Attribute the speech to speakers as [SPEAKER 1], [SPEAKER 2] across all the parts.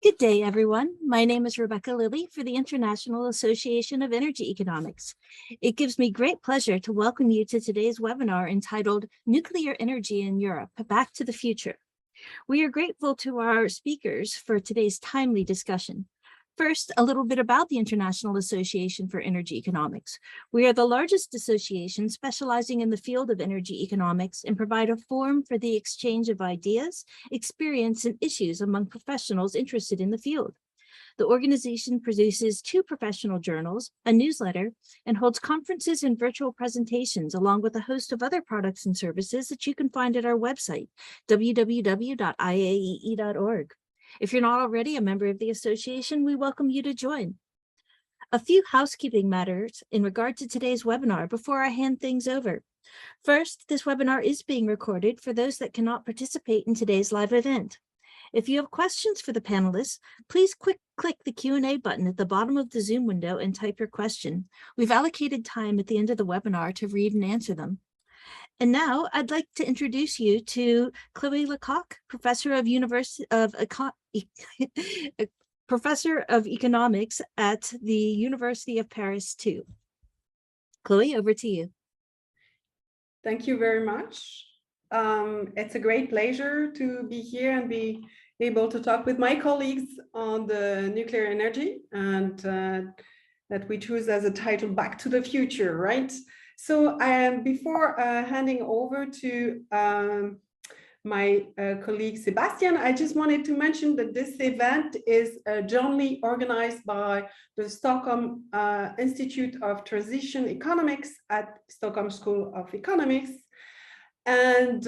[SPEAKER 1] Good day, everyone. My name is Rebecca Lilly for the International Association of Energy Economics. It gives me great pleasure to welcome you to today's webinar entitled Nuclear Energy in Europe, Back to the Future. We are grateful to our speakers for today's timely discussion. First, a little bit about the International Association for Energy Economics. We are the largest association specializing in the field of energy economics and provide a forum for the exchange of ideas, experience, and issues among professionals interested in the field. The organization produces 2 professional journals, a newsletter, and holds conferences and virtual presentations along with a host of other products and services that you can find at our website, www.iaee.org. If you're not already a member of the association, we welcome you to join. A few housekeeping matters in regard to today's webinar before I hand things over. First, this webinar is being recorded for those that cannot participate in today's live event. If you have questions for the panelists, please click the Q&A button at the bottom of the Zoom window and type your question. We've allocated time at the end of the webinar to read and answer them. And now I'd like to introduce you to Chloe Lecoq, Professor of Economics at the University of Paris II. Chloe, over to you.
[SPEAKER 2] Thank you very much. It's a great pleasure to be here and be able to talk with my colleagues on the nuclear energy, and that we choose as a title, Back to the Future, right? So before handing over to my colleague Sebastian, I just wanted to mention that this event is jointly organized by the Stockholm Institute of Transition Economics at Stockholm School of Economics. And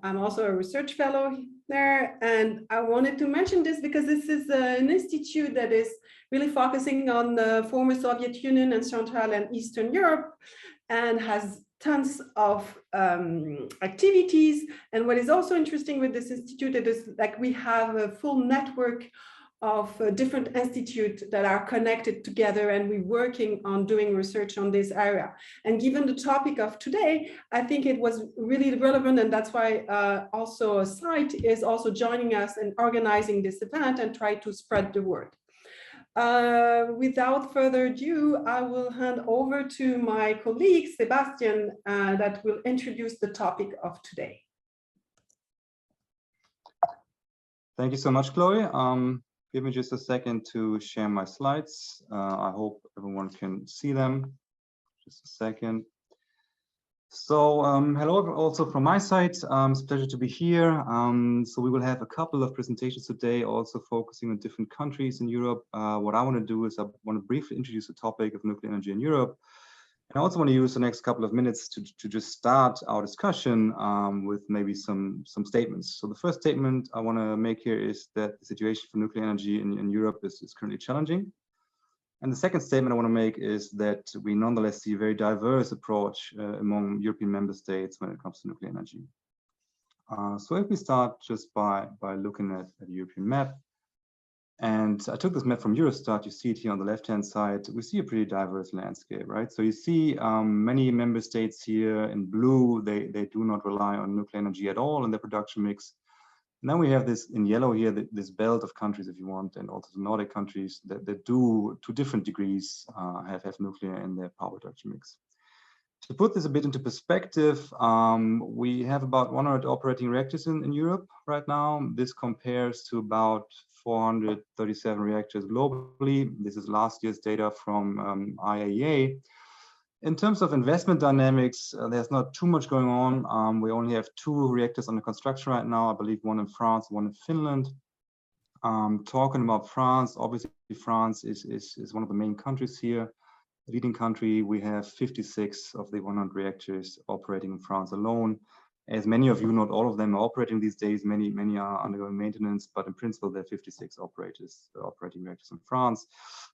[SPEAKER 2] I'm also a research fellow there. And I wanted to mention this because this is an institute that is really focusing on the former Soviet Union and Central and Eastern Europe, and has tons of activities. And what is also interesting with this institute is like we have a full network of different institutes that are connected together, and we're working on doing research on this area. And given the topic of today, I think it was really relevant, and that's why also a site is also joining us and organizing this event and try to spread the word. Without further ado, I will hand over to my colleague, Sebastian, that will introduce the topic of today.
[SPEAKER 3] Thank you so much, Chloe. Give me just a second to share my slides. I hope everyone can see them. Just a second. So hello also from my side. It's a pleasure to be here. So we will have a couple of presentations today, also focusing on different countries in Europe. What I want to do is I want to briefly introduce the topic of nuclear energy in Europe. And I also want to use the next couple of minutes to just start our discussion with maybe some statements. So the first statement I want to make here is that the situation for nuclear energy in Europe is currently challenging. And the second statement I want to make is that we nonetheless see a very diverse approach among European member states when it comes to nuclear energy. So if we start just by looking at the European map, and I took this map from Eurostat, you see it here on the left-hand side, we see a pretty diverse landscape, right? So you see many member states here in blue, they do not rely on nuclear energy at all in their production mix. And then we have this in yellow here, this belt of countries, if you want, and also the Nordic countries that do, to different degrees, have nuclear in their power production mix. To put this a bit into perspective, we have about 100 operating reactors in Europe right now. This compares to about 437 reactors globally. This is last year's data from IAEA. In terms of investment dynamics, there's not too much going on. We only have 2 reactors under construction right now, I believe one in France, one in Finland. Talking about France, obviously France is one of the main countries here. The leading country, we have 56 of the 100 reactors operating in France alone. As many of you, not all of them are operating these days. Many are undergoing maintenance, but in principle, there are 56 operating reactors in France.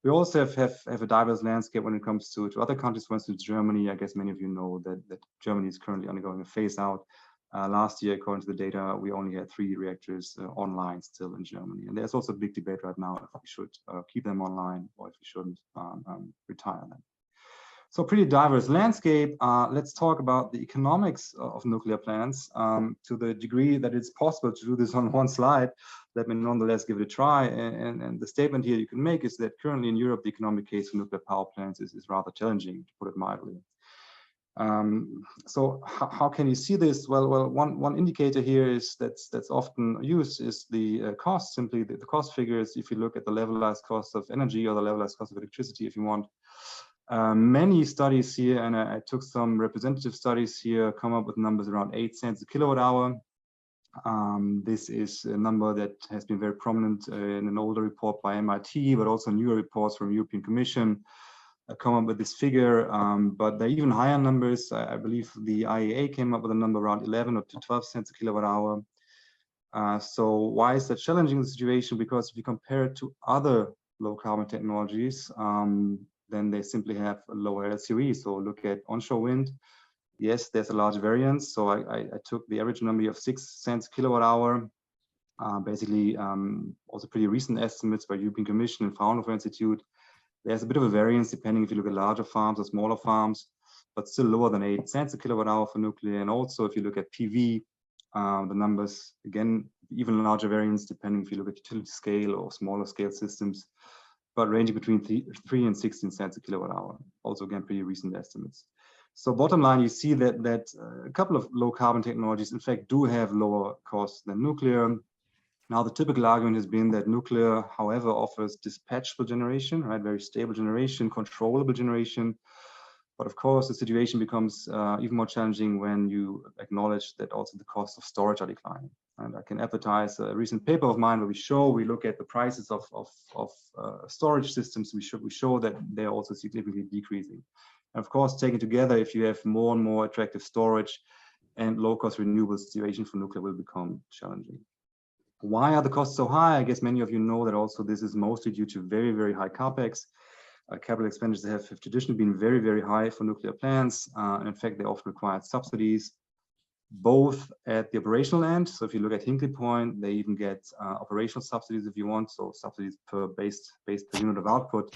[SPEAKER 3] We also have a diverse landscape when it comes to other countries. For instance, Germany. I guess many of you know that Germany is currently undergoing a phase out. Last year, according to the data, we only had 3 reactors online still in Germany. And there's also a big debate right now if we should keep them online or if we shouldn't retire them. So pretty diverse landscape. Let's talk about the economics of nuclear plants to the degree that it's possible to do this on one slide. let me nonetheless give it a try. And the statement here you can make is that currently in Europe, the economic case for nuclear power plants is rather challenging, to put it mildly. So how can you see this? Well, one indicator here is that's often used is the cost, simply the cost figures. If you look at the levelized cost of energy or the levelized cost of electricity, if you want. Many studies here, and I took some representative studies here, come up with numbers around 8 cents a kilowatt hour. This is a number that has been very prominent in an older report by MIT, but also newer reports from the European Commission come up with this figure, but there are even higher numbers. I believe the IEA came up with a number around 11 or to 12 cents a kilowatt hour. So why is that challenging the situation? Because if you compare it to other low carbon technologies, then they simply have a lower LCOE. So look at onshore wind. Yes, there's a large variance. So I took the average number of 6 cents kilowatt hour. Basically, also pretty recent estimates by European Commission and Fraunhofer Institute. There's a bit of a variance depending if you look at larger farms or smaller farms, but still lower than 8 cents a kilowatt hour for nuclear. And also if you look at PV, the numbers, again, even larger variance depending if you look at utility scale or smaller scale systems, but ranging between 3 and 16 cents a kilowatt hour. Also, again, pretty recent estimates. So bottom line, you see that a couple of low carbon technologies, in fact, do have lower costs than nuclear. Now, the typical argument has been that nuclear, however, offers dispatchable generation, right? Very stable generation, controllable generation. But of course, the situation becomes even more challenging when you acknowledge that also the cost of storage are declining. And I can advertise a recent paper of mine where we look at the prices of storage systems. We show that they're also significantly decreasing. And of course, taken together, if you have more and more attractive storage and low-cost renewable, situation for nuclear will become challenging. Why are the costs so high? I guess many of you know that also this is mostly due to very, very high capex. Capital expenditures have traditionally been very, very high for nuclear plants. And in fact, they often require subsidies, both at the operational end. So if you look at Hinkley Point, they even get operational subsidies if you want. So subsidies per base per unit of output.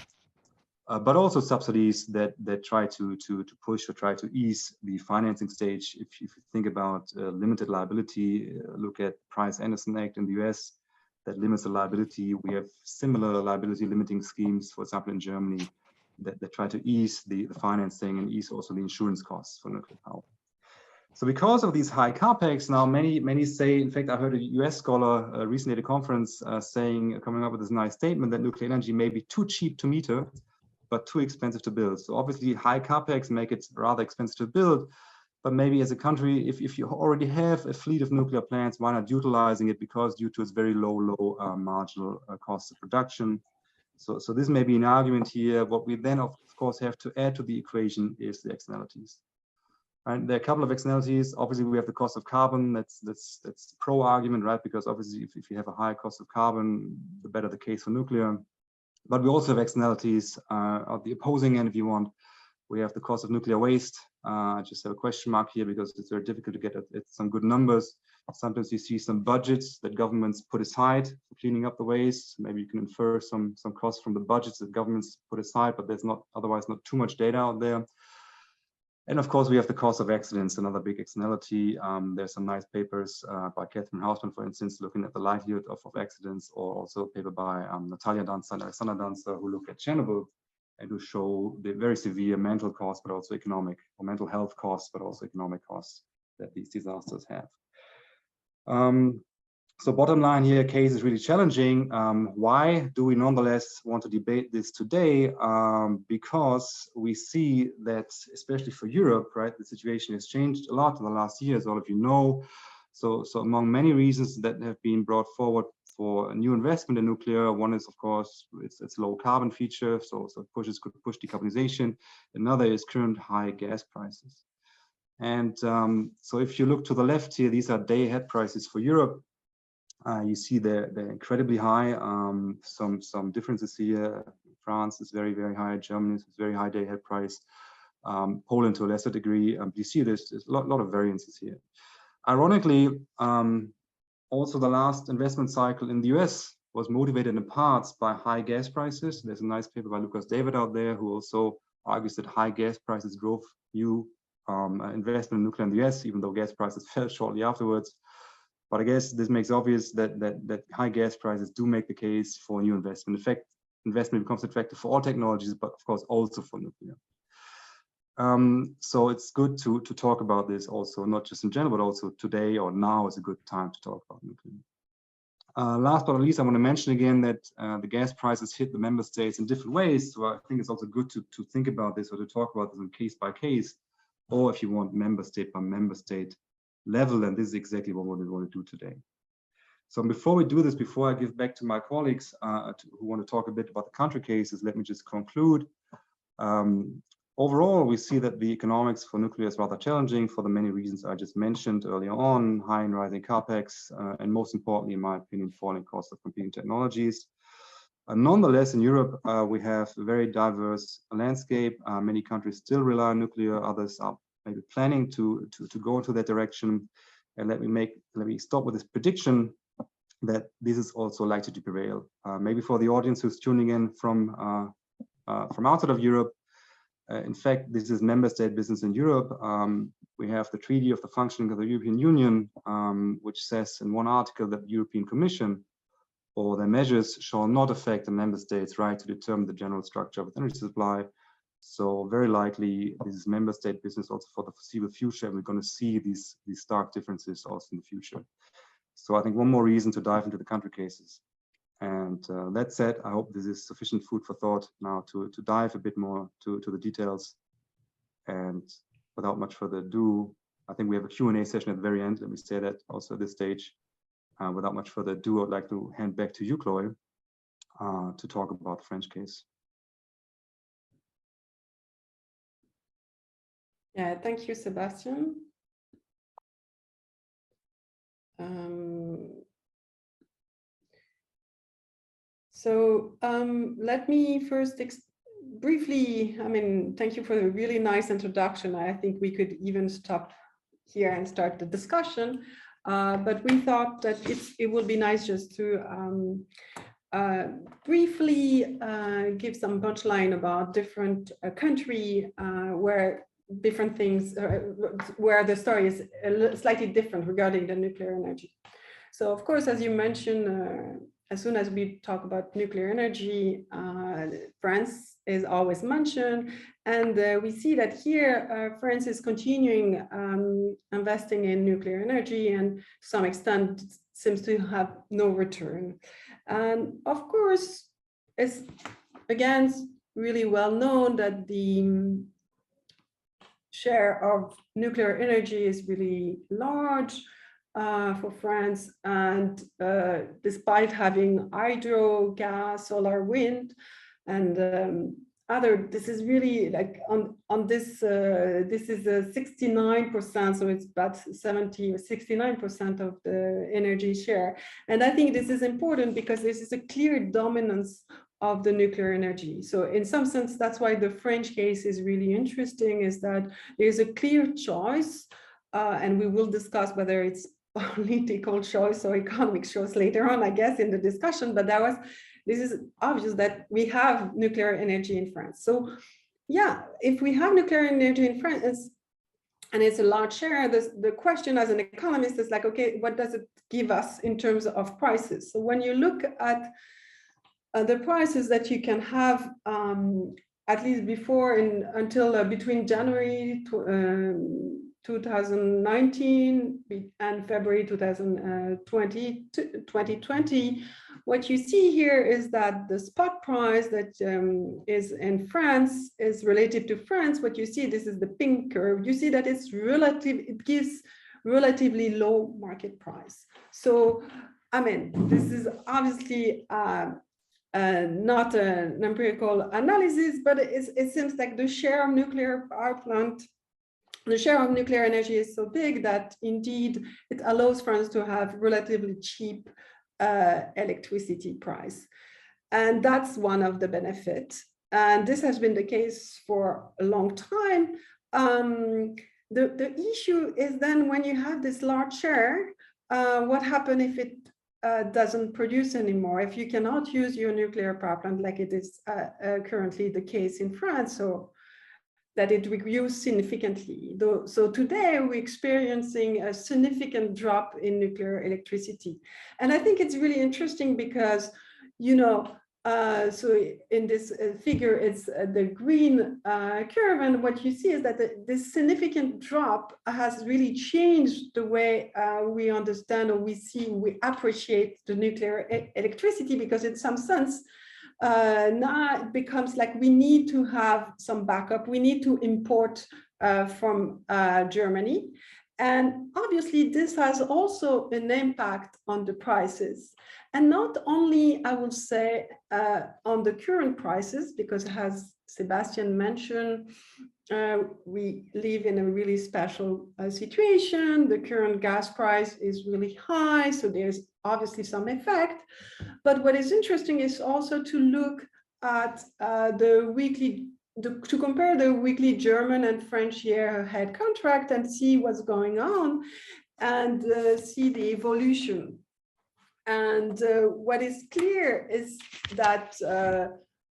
[SPEAKER 3] But also subsidies that try to push or try to ease the financing stage. If you think about limited liability, look at Price-Anderson Act in the US that limits the liability. We have similar liability limiting schemes, for example, in Germany, that try to ease the financing and ease also the insurance costs for nuclear power. So because of these high capex, now many say, in fact, I heard a US scholar recently at a conference coming up with this nice statement that nuclear energy may be too cheap to meter, but too expensive to build. So obviously high capex make it rather expensive to build, but maybe as a country, if you already have a fleet of nuclear plants, why not utilizing it, because due to its very low marginal cost of production. So this may be an argument here. What we then of course have to add to the equation is the externalities. Right? There are a couple of externalities. Obviously we have the cost of carbon. That's pro argument, right? Because obviously if you have a higher cost of carbon, the better the case for nuclear. But we also have externalities at the opposing end, if you want. We have the cost of nuclear waste. I just have a question mark here because it's very difficult to get at some good numbers. Sometimes you see some budgets that governments put aside for cleaning up the waste. Maybe you can infer some costs from the budgets that governments put aside, but there's otherwise not too much data out there. And of course, we have the cost of accidents, another big externality. There's some nice papers by Catherine Hausmann, for instance, looking at the likelihood of accidents, or also a paper by Natalia Danza and Alexander Danza, who look at Chernobyl and who show the very severe mental costs, but also economic, or mental health costs, but also economic costs that these disasters have. So bottom line here, case is really challenging. Why do we nonetheless want to debate this today? Because we see that, especially for Europe, right, the situation has changed a lot in the last years, all of you know. So among many reasons that have been brought forward for a new investment in nuclear, one is, of course, its low carbon feature, so could push decarbonization. Another is current high gas prices. And so if you look to the left here, these are day-ahead prices for Europe. You see they're incredibly high. Some differences here. France is very, very high. Germany is very high day-ahead price. Poland to a lesser degree. You see there's a lot of variances here. Ironically, also the last investment cycle in the US was motivated in parts by high gas prices. There's a nice paper by Lucas David out there who also argues that high gas prices drove new investment in nuclear in the US, even though gas prices fell shortly afterwards. But I guess this makes obvious that high gas prices do make the case for new investment. In fact, investment becomes attractive for all technologies, but of course also for nuclear. So it's good to talk about this also, not just in general, but also today or now is a good time to talk about nuclear. Last but not least, I want to mention again that the gas prices hit the member states in different ways. So I think it's also good to think about this or to talk about this on case by case, or if you want member state by member state level. And this is exactly what we want to do today. So before we do this, before I give back to my colleagues who want to talk a bit about the country cases, let me just conclude. Overall, we see that the economics for nuclear is rather challenging for the many reasons I just mentioned earlier on: high and rising capex, and most importantly, in my opinion, falling cost of competing technologies. Nonetheless, in Europe, we have a very diverse landscape. Many countries still rely on nuclear, others are maybe planning to go into that direction. And let me stop with this prediction that this is also likely to prevail. Maybe for the audience who's tuning in from outside of Europe, in fact, this is member state business in Europe. We have the Treaty of the Functioning of the European Union, which says in one article that the European Commission or their measures shall not affect the member states' right to determine the general structure of its energy supply. So very likely this is member state business also for the foreseeable future. And we're going to see these stark differences also in the future. So I think one more reason to dive into the country cases. And that said, I hope this is sufficient food for thought now to dive a bit more to the details. And without much further ado, I think we have a Q&A session at the very end. Let me say that also at this stage. Without much further ado, I'd like to hand back to you, Chloe, to talk about the French case.
[SPEAKER 2] Yeah, thank you, Sebastian. Let me first briefly, thank you for the really nice introduction. I think we could even stop here and start the discussion, but we thought that it would be nice just to briefly give some punchline about different country where different things, where the story is slightly different regarding the nuclear energy. So of course, as you mentioned, as soon as we talk about nuclear energy, France is always mentioned. And we see that here, France is continuing investing in nuclear energy and to some extent seems to have no return. And of course, it's again really well known that the share of nuclear energy is really large for France, and despite having hydro, gas, solar, wind, and other, this is really like on this. This is a 69%, so it's about 70 or 69% of the energy share. And I think this is important because this is a clear dominance of the nuclear energy. So in some sense, that's why the French case is really interesting, is that there's a clear choice, and we will discuss whether it's political choice or economic choice later on, I guess, in the discussion, but this is obvious that we have nuclear energy in France. So yeah, if we have nuclear energy in France, and it's a large share, the question as an economist is like, okay, what does it give us in terms of prices? So when you look at the prices that you can have, at least before until between January 2019 and February 2020, what you see here is that the spot price that is in France is relative to France. What you see, this is the pink curve. You see that it's relative, it gives relatively low market price. So, I mean, this is obviously not an empirical analysis, but it seems like the share of nuclear power plant, the share of nuclear energy is so big that indeed it allows France to have relatively cheap electricity price. And that's one of the benefits. And this has been the case for a long time. The issue is then when you have this large share, what happens if it doesn't produce anymore? If you cannot use your nuclear power plant like it is currently the case in France, so that it reduced significantly. So today we're experiencing a significant drop in nuclear electricity. And I think it's really interesting because, so in this figure, it's the green curve. And what you see is that this significant drop has really changed the way we understand or we appreciate the nuclear electricity, because in some sense, now it becomes like we need to have some backup. We need to import from Germany. And obviously, this has also an impact on the prices. And not only, I will say, on the current prices, because as Sebastian mentioned, we live in a really special situation. The current gas price is really high, so there's obviously some effect. But what is interesting is also to look at to compare the weekly German and French year-ahead contract and see what's going on and see the evolution. And what is clear is that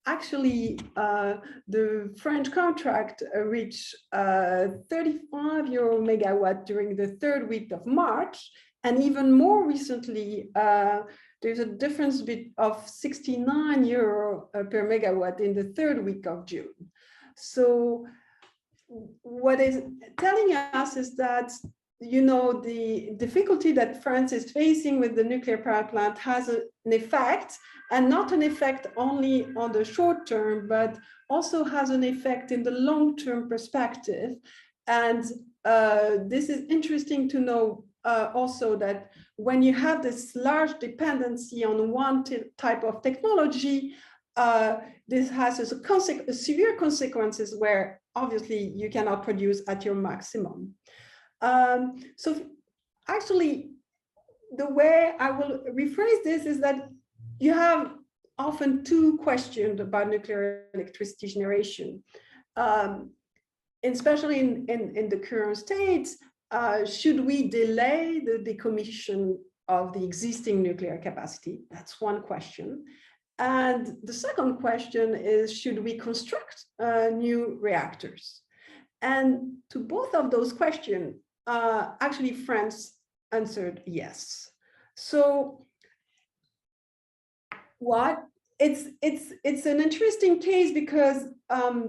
[SPEAKER 2] actually the French contract reached €35 megawatt during the third week of March. And even more recently, there's a difference of €69 per megawatt in the third week of June. So what is telling us is that, the difficulty that France is facing with the nuclear power plant has an effect, and not an effect only on the short term, but also has an effect in the long-term perspective. And this is interesting to know also that when you have this large dependency on one type of technology, this has a severe consequences where obviously you cannot produce at your maximum. So actually, the way I will rephrase this is that you have often two questions about nuclear electricity generation, especially in the current state. Should we delay the decommission of the existing nuclear capacity? That's one question. And the second question is, should we construct new reactors? And to both of those questions, actually France answered yes. So it's an interesting case because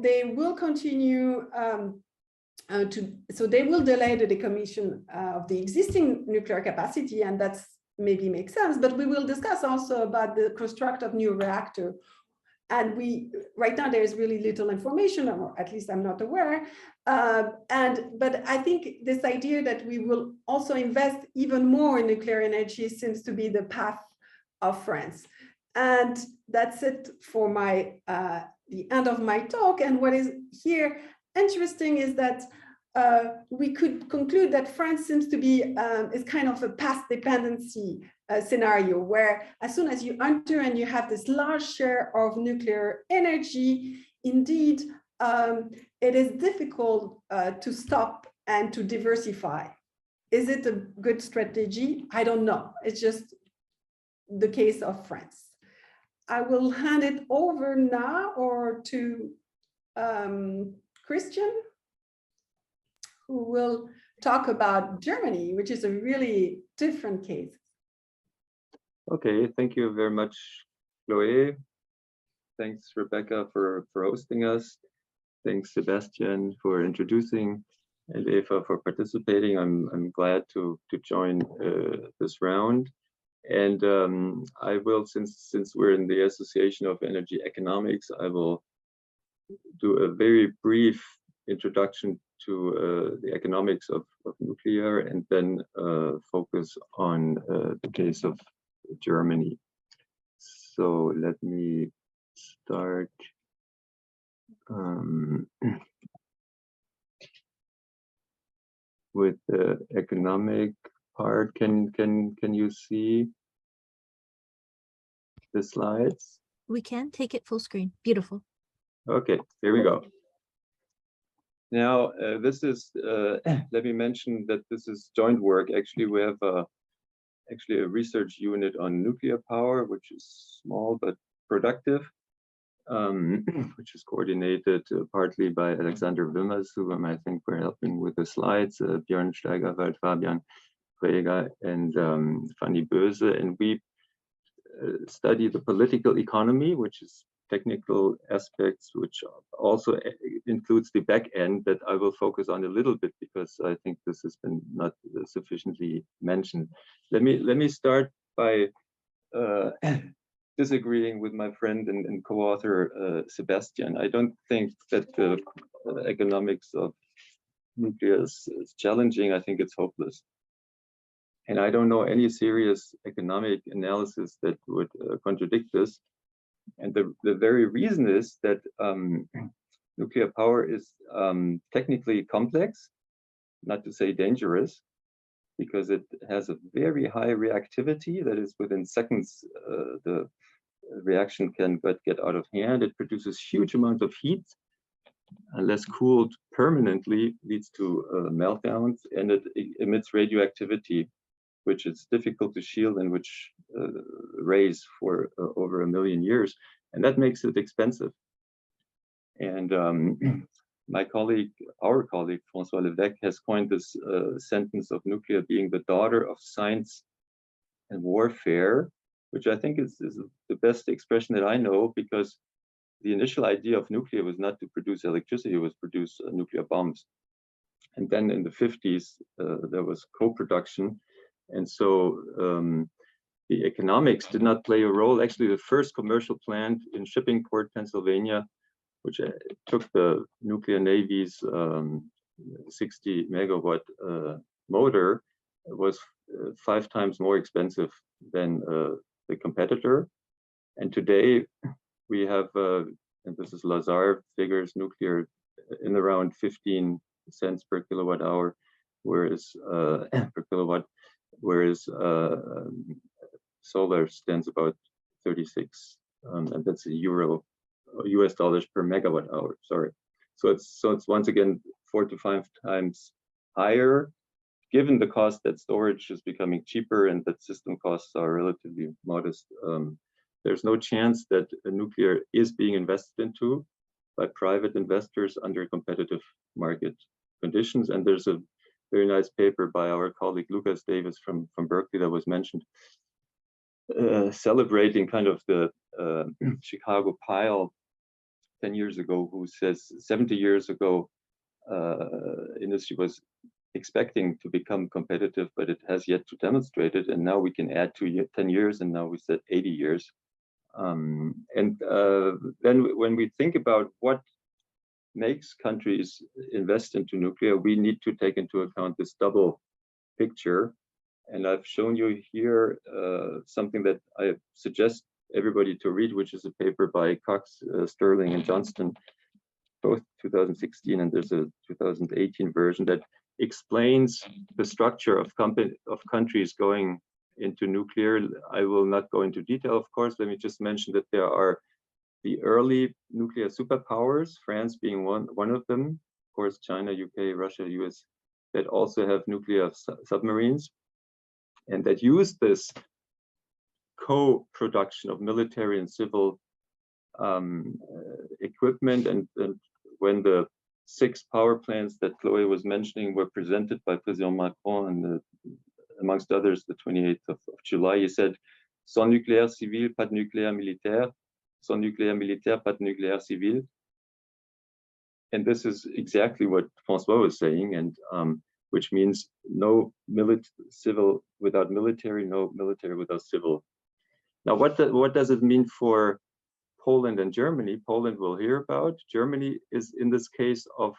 [SPEAKER 2] they will continue so they will delay the decommission of the existing nuclear capacity, and that's maybe makes sense, but we will discuss also about the construct of new reactor. And right now there's really little information, or at least I'm not aware. But I think this idea that we will also invest even more in nuclear energy seems to be the path of France. And that's it for the end of my talk. And what is here interesting is that we could conclude that France seems to be is kind of a past dependency scenario, where as soon as you enter and you have this large share of nuclear energy, indeed, it is difficult to stop and to diversify. Is it a good strategy? I don't know. It's just the case of France. I will hand it over now to Christian, who will talk about Germany, which is a really different case.
[SPEAKER 4] Okay, thank you very much, Chloe. Thanks, Rebecca, for hosting us. Thanks, Sebastian, for introducing, and Eva for participating. I'm glad to join this round. And I will, since we're in the Association of Energy Economics, I will do a very brief introduction to the economics of nuclear, and then focus on the case of Germany. So let me start. With the economic part. Can you see the slides?
[SPEAKER 1] We can take it full screen. Beautiful.
[SPEAKER 4] Okay, here we go. Now, this is, let me mention that this is joint work. Actually, we have actually a research unit on nuclear power, which is small but productive. which is coordinated partly by Alexander Wimmers, who I think we're helping with the slides, Björn Steigerwald, Fabian Freger, and Fanny Böse. And we study the political economy, which is technical aspects, which also includes the back end that I will focus on a little bit because I think this has been not sufficiently mentioned. Let me start by disagreeing with my friend and co-author Sebastian. I don't think that the economics of nuclear is challenging. I think it's hopeless. And I don't know any serious economic analysis that would contradict this. And the very reason is that nuclear power is technically complex, not to say dangerous, because it has a very high reactivity. That is, within seconds, the reaction can get out of hand. It produces huge amount of heat. Unless cooled permanently, leads to meltdowns, and it emits radioactivity, which is difficult to shield and which rays for over 1 million years. And that makes it expensive. And our colleague, François Levesque, has coined this sentence of nuclear being the daughter of science and warfare, which I think is the best expression that I know, because the initial idea of nuclear was not to produce electricity, it was produce nuclear bombs. And then in the 50s, there was co-production. And so the economics did not play a role. Actually, the first commercial plant in Shippingport, Pennsylvania, which took the nuclear navy's 60 megawatt motor, was 5 times more expensive than the competitor. And today we have, and this is Lazar figures, nuclear in around 15 cents per kilowatt hour, whereas per kilowatt, whereas solar stands about 36, and that's US dollars per megawatt hour. Sorry, so it's once again 4 to 5 times higher, given the cost that storage is becoming cheaper and that system costs are relatively modest. There's no chance that nuclear is being invested into by private investors under competitive market conditions. And there's a very nice paper by our colleague Lucas Davis from Berkeley that was mentioned, celebrating kind of the Chicago pile 10 years ago, who says 70 years ago, industry was expecting to become competitive, but it has yet to demonstrate it. And now we can add 10 years, and now we said 80 years. Then when we think about what makes countries invest into nuclear, we need to take into account this double picture. And I've shown you here something that I suggest everybody to read, which is a paper by Cox, Sterling, and Johnston, both 2016, and there's a 2018 version that explains the structure of countries going into nuclear. I will not go into detail, of course. Let me just mention that there are the early nuclear superpowers, France being one of them, of course, China, UK, Russia, US, that also have nuclear submarines, and that use this co-production of military and civil equipment. And when the 6 power plants that Chloe was mentioning were presented by President Macron, and amongst others, the 28th of July, he said, sans nucléaire civil, pas de nucléaire militaire, sans nucléaire militaire, pas de nucléaire civil. And this is exactly what François was saying, and which means no civil without military, no military without civil. Now, what does it mean for Poland and Germany? Poland we'll hear about. Germany is in this case of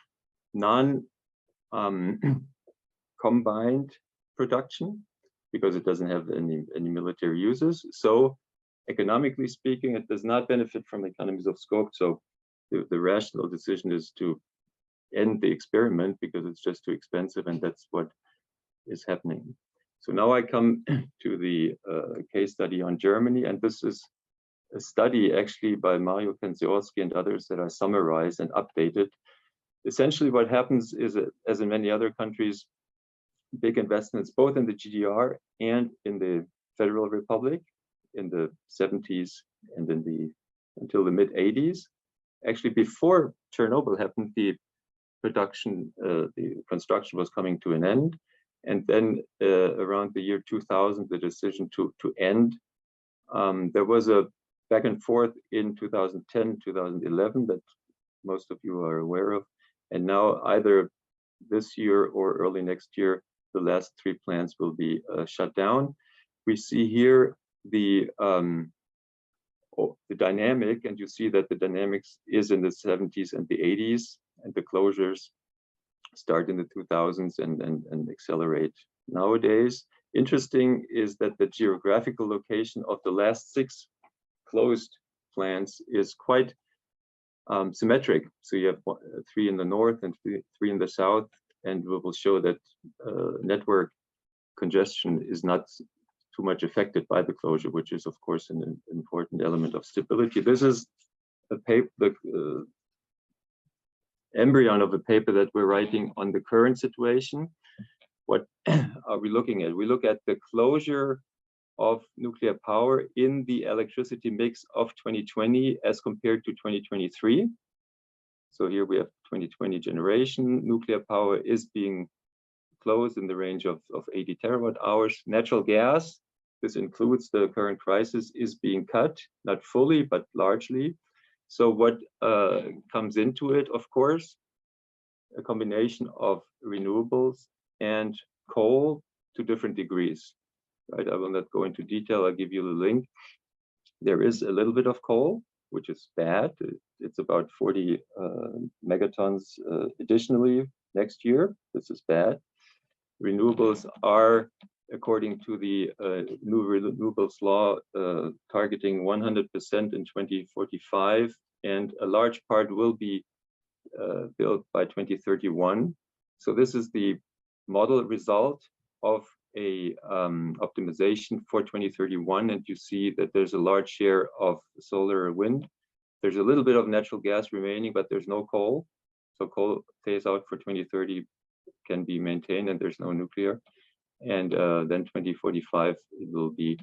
[SPEAKER 4] non-combined production, because it doesn't have any military uses. So economically speaking, it does not benefit from economies of scope. So the rational decision is to end the experiment because it's just too expensive, and that's what is happening. So now I come to the case study on Germany, and this is a study actually by Mario Kanziorski and others that I summarized and updated. Essentially what happens is, as in many other countries, big investments both in the GDR and in the Federal Republic in the 70s and in the until the mid 80s. Actually, before Chernobyl happened, the construction was coming to an end. And then around the year 2000, the decision to end. There was a back and forth in 2010, 2011 that most of you are aware of. And now either this year or early next year, the last 3 plants will be shut down. We see here the dynamic, and you see that the dynamics is in the 70s and the 80s, and the closures start in the 2000s and accelerate nowadays. Interesting is that the geographical location of the last 6 closed plants is quite symmetric. So you have 3 in the north and 3 in the south, and we will show that network congestion is not too much affected by the closure, which is of course an important element of stability. This is a paper, the embryon of a paper that we're writing on the current situation. What are we looking at? We look at the closure of nuclear power in the electricity mix of 2020 as compared to 2023. So here we have 2020 generation. Nuclear power is being closed in the range of 80 terawatt hours. Natural gas, this includes the current crisis, is being cut, not fully, but largely. So what comes into it, of course, a combination of renewables and coal to different degrees. Right, I will not go into detail. I'll give you the link. There is a little bit of coal, which is bad. It's about 40 megatons additionally next year. This is bad. Renewables are, according to the new renewables law, targeting 100% in 2045, and a large part will be built by 2031. So this is the model result of a optimization for 2031, and you see that there's a large share of solar and wind. There's a little bit of natural gas remaining, but there's no coal. So coal phase out for 2030 can be maintained, and there's no nuclear. And then 2045, it will be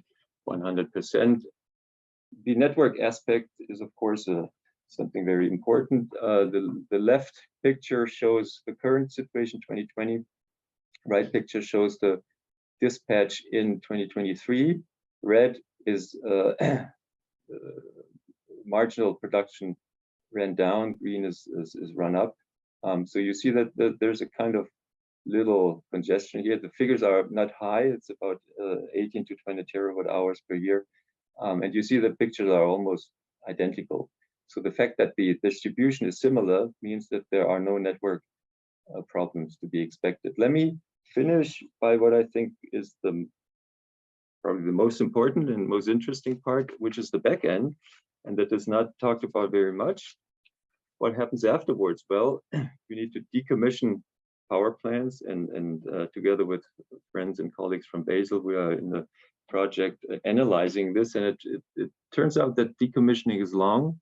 [SPEAKER 4] 100%. The network aspect is, of course, something very important. The left picture shows the current situation, 2020. Right picture shows the dispatch in 2023. Red is marginal production ran down, green is run up. So you see that there's a kind of little congestion here. The figures are not high, it's about 18 to 20 terawatt hours per year. And you see the pictures are almost identical. So the fact that the distribution is similar means that there are no network problems to be expected. Let me finish by what I think is probably the most important and most interesting part, which is the back end, and that is not talked about very much. What happens afterwards? Well, we need to decommission power plants, and together with friends and colleagues from Basel, we are in the project analyzing this, and it turns out that decommissioning is long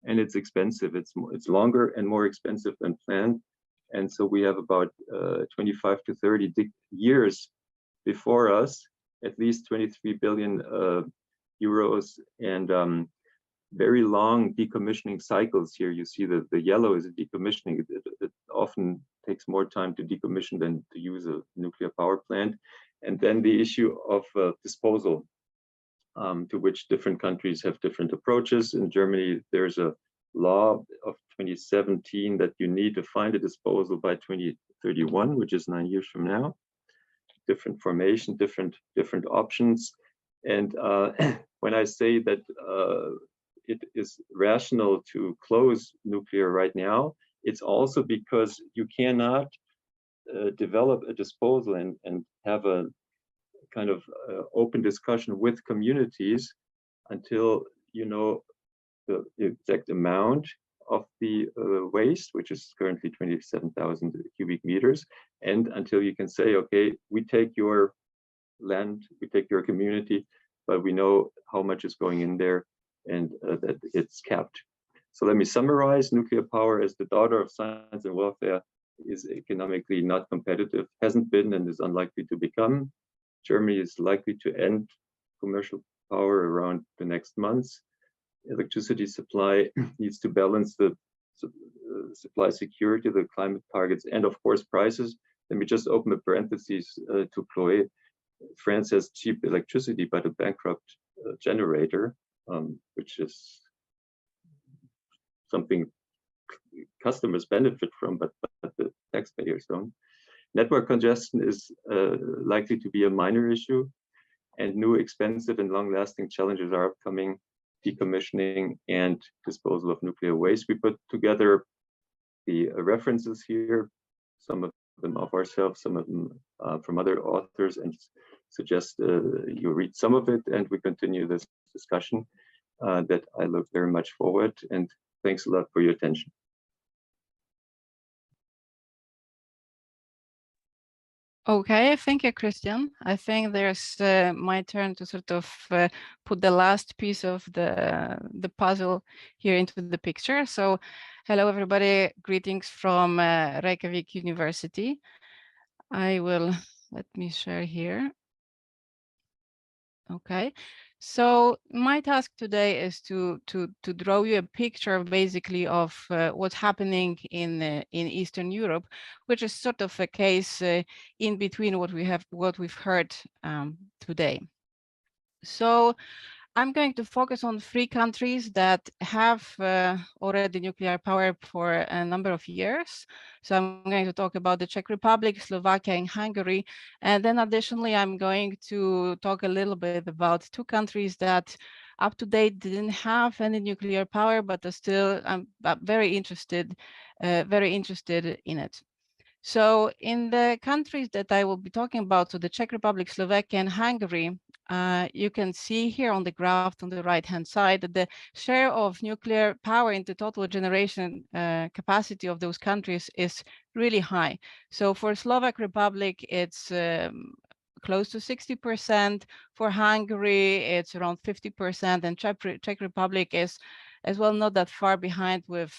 [SPEAKER 4] and it's expensive. It's longer and more expensive than planned. And so we have about 25 to 30 years before us, at least 23 billion euros, and very long decommissioning cycles here. You see that the yellow is a decommissioning. It often takes more time to decommission than to use a nuclear power plant. And then the issue of disposal, to which different countries have different approaches. In Germany, there's a law of 2017 that you need to find a disposal by 2031, which is 9 years from now. Different formation, different options. And when I say that it is rational to close nuclear right now, it's also because you cannot develop a disposal and have a kind of open discussion with communities until you know the exact amount of the waste, which is currently 27,000 cubic meters, and until you can say, okay, we take your land, we take your community, but we know how much is going in there and that it's capped. So let me summarize. Nuclear power, as the daughter of science and welfare, is economically not competitive, hasn't been, and is unlikely to become. Germany is likely to end commercial power around the next months. electricity supply needs to balance the supply security, the climate targets, and of course prices. Let me just open the parentheses to Chloe. France has cheap electricity, but a bankrupt generator, which is something customers benefit from, but the taxpayers don't. Network congestion is likely to be a minor issue, and new expensive and long-lasting challenges are upcoming: decommissioning and disposal of nuclear waste. We put together the references here, some of them of ourselves, some of them from other authors, and suggest you read some of it, and we continue this discussion that I look very much forward, and thanks a lot for your attention.
[SPEAKER 5] Okay, thank you, Christian. I think there's my turn to sort of put the last piece of the puzzle here into the picture. So, hello everybody, greetings from Reykjavik University. Let me share here. Okay, so my task today is to draw you a picture basically of what's happening in Eastern Europe, which is sort of a case in between what we've heard today. So I'm going to focus on 3 countries that have already nuclear power for a number of years. So I'm going to talk about the Czech Republic, Slovakia, and Hungary. And then additionally, I'm going to talk a little bit about 2 countries that up to date didn't have any nuclear power, but are still very interested in it. So in the countries that I will be talking about, so the Czech Republic, Slovakia, and Hungary, you can see here on the graph on the right-hand side that the share of nuclear power into total generation capacity of those countries is really high. So for Slovak Republic, it's close to 60%. For Hungary, it's around 50%, and Czech Republic is as well not that far behind with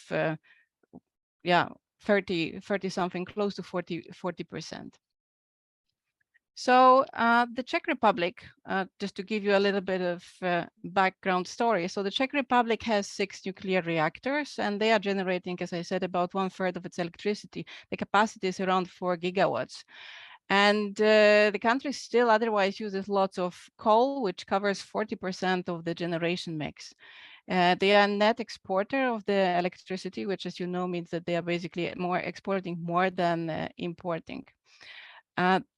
[SPEAKER 5] 30 something, close to 40%. So the Czech Republic, just to give you a little bit of background story. So the Czech Republic has 6 nuclear reactors, and they are generating, as I said, about 1/3 of its electricity. The capacity is around 4 gigawatts. And the country still otherwise uses lots of coal, which covers 40% of the generation mix. They are a net exporter of the electricity, which, as you know, means that they are basically exporting more than importing.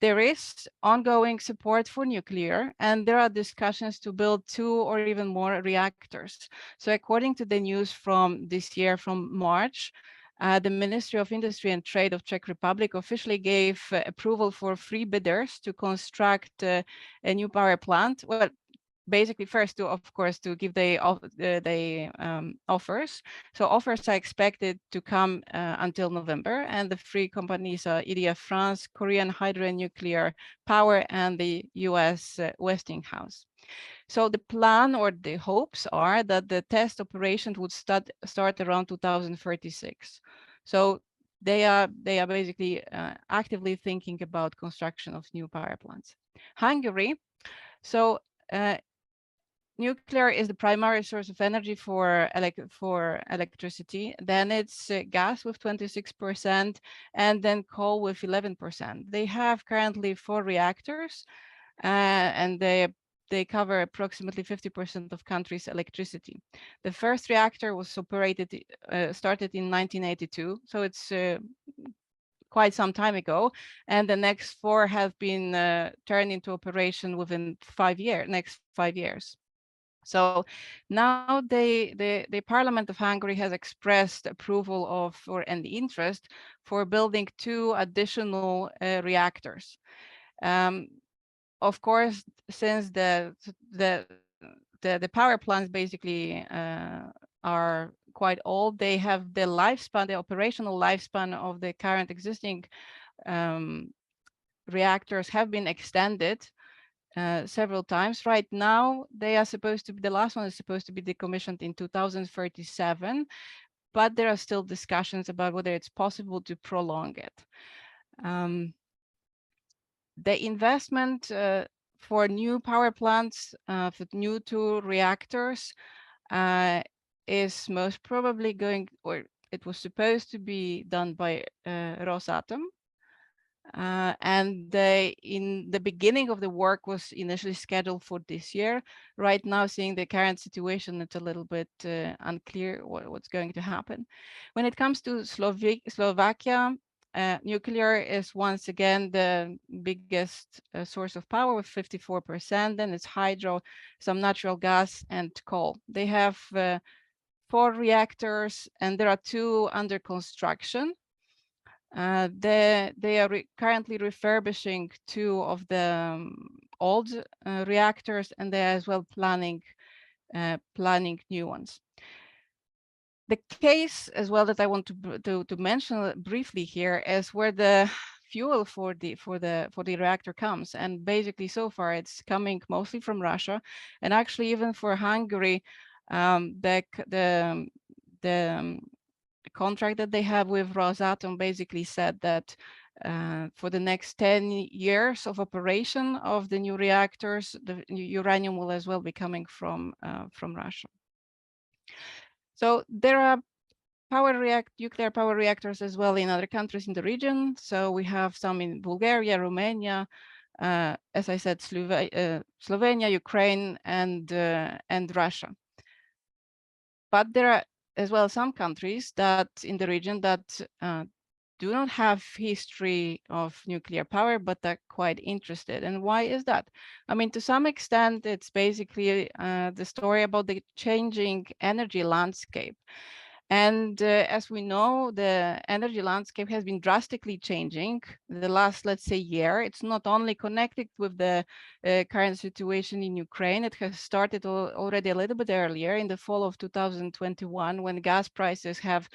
[SPEAKER 5] There is ongoing support for nuclear, and there are discussions to build 2 or even more reactors. So according to the news from this year, from March, the Ministry of Industry and Trade of Czech Republic officially gave approval for 3 bidders to construct a new power plant. Well, basically first to, of course, to give the offers. So offers are expected to come until November, and the 3 companies are EDF France, Korean Hydro and Nuclear Power, and the US Westinghouse. So the plan or the hopes are that the test operation would start around 2036. So they are basically actively thinking about construction of new power plants. Hungary, so nuclear is the primary source of energy for electricity. Then it's gas with 26%, and then coal with 11%. They have currently 4 reactors, and they cover approximately 50% of country's electricity. The first reactor was started in 1982, so it's quite some time ago, and the next 4 have been turned into operation within next 5 years. So now the Parliament of Hungary has expressed approval of and interest for building 2 additional reactors. Of course, since the power plants basically are quite old, they have the lifespan, the operational lifespan of the current existing reactors have been extended several times. Right now, they are supposed to be, the last one is supposed to be decommissioned in 2037, but there are still discussions about whether it's possible to prolong it. The investment for new power plants, for new 2 reactors, is most probably going, or it was supposed to be done by Rosatom. And in the beginning of the work was initially scheduled for this year. Right now, seeing the current situation, it's a little bit unclear what's going to happen. When it comes to Slovakia, nuclear is once again the biggest source of power with 54%. Then it's hydro, some natural gas, and coal. They have 4 reactors, and there are 2 under construction. They are currently refurbishing 2 of the old reactors, and they are as well planning new ones. The case as well that I want to mention briefly here is where the fuel for the reactor comes, and basically so far it's coming mostly from Russia, and actually even for Hungary, the contract that they have with Rosatom basically said that for the next 10 years of operation of the new reactors, the uranium will as well be coming from Russia. So there are nuclear power reactors as well in other countries in the region. So we have some in Bulgaria, Romania, as I said, Slovenia, Ukraine, and Russia. But there are as well some countries that in the region that do not have history of nuclear power, but are quite interested. And why is that? I mean, to some extent, it's basically the story about the changing energy landscape. And as we know, the energy landscape has been drastically changing the last, let's say, year. It's not only connected with the current situation in Ukraine. It has started already a little bit earlier in the fall of 2021, when gas prices have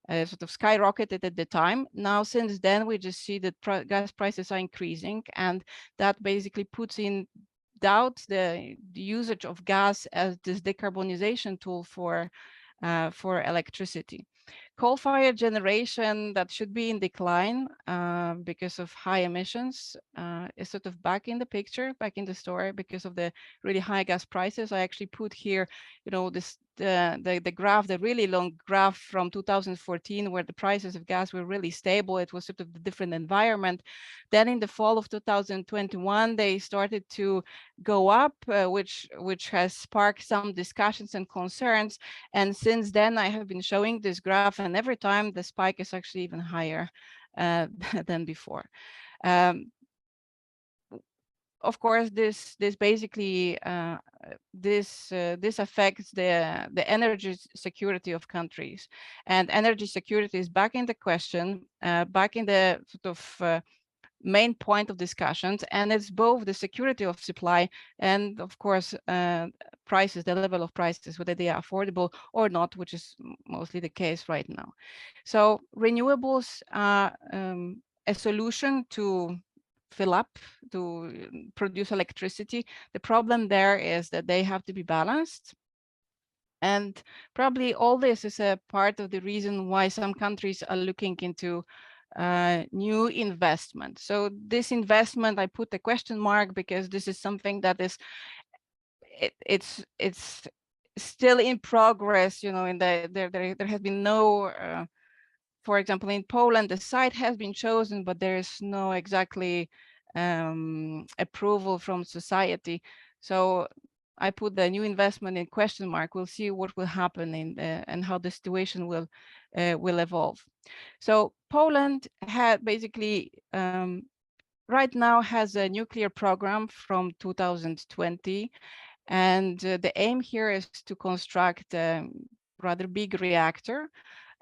[SPEAKER 5] sort of skyrocketed at the time. Now, since then, we just see that gas prices are increasing, and that basically puts in doubt the usage of gas as this decarbonization tool for electricity. Coal-fired generation that should be in decline because of high emissions is sort of back in the picture, back in the story because of the really high gas prices. I actually put here, you know, the graph, the really long graph from 2014, where the prices of gas were really stable. It was sort of a different environment. Then in the fall of 2021, they started to go up, which has sparked some discussions and concerns. And since then, I have been showing this graph, and every time the spike is actually even higher than before. Of course, this basically this affects the energy security of countries, and energy security is back in the question, back in the sort of main point of discussions, and it's both the security of supply and, of course, prices, the level of prices, whether they are affordable or not, which is mostly the case right now. So renewables are a solution to fill up, to produce electricity. The problem there is that they have to be balanced. And probably all this is a part of the reason why some countries are looking into new investment. So this investment, I put a question mark because this is something that is, it's still in progress. You know, in there has been no, for example, in Poland, the site has been chosen, but there is no exactly approval from society. So I put the new investment in question mark. We'll see what will happen and how the situation will evolve. So Poland had basically right now has a nuclear program from 2020, and the aim here is to construct a rather big reactor.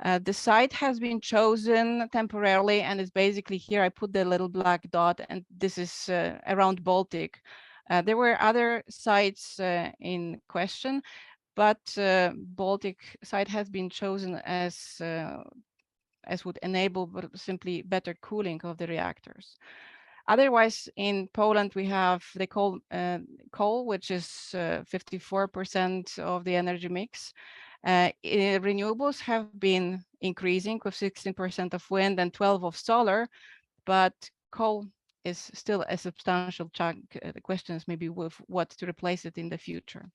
[SPEAKER 5] The site has been chosen temporarily, and is basically here. I put the little black dot, and this is around Baltic. There were other sites in question, but Baltic site has been chosen as would enable simply better cooling of the reactors. Otherwise, in Poland, we have the coal, which is 54% of the energy mix. Renewables have been increasing with 16% of wind and 12% of solar, but coal is still a substantial chunk. The question is maybe with what to replace it in the future.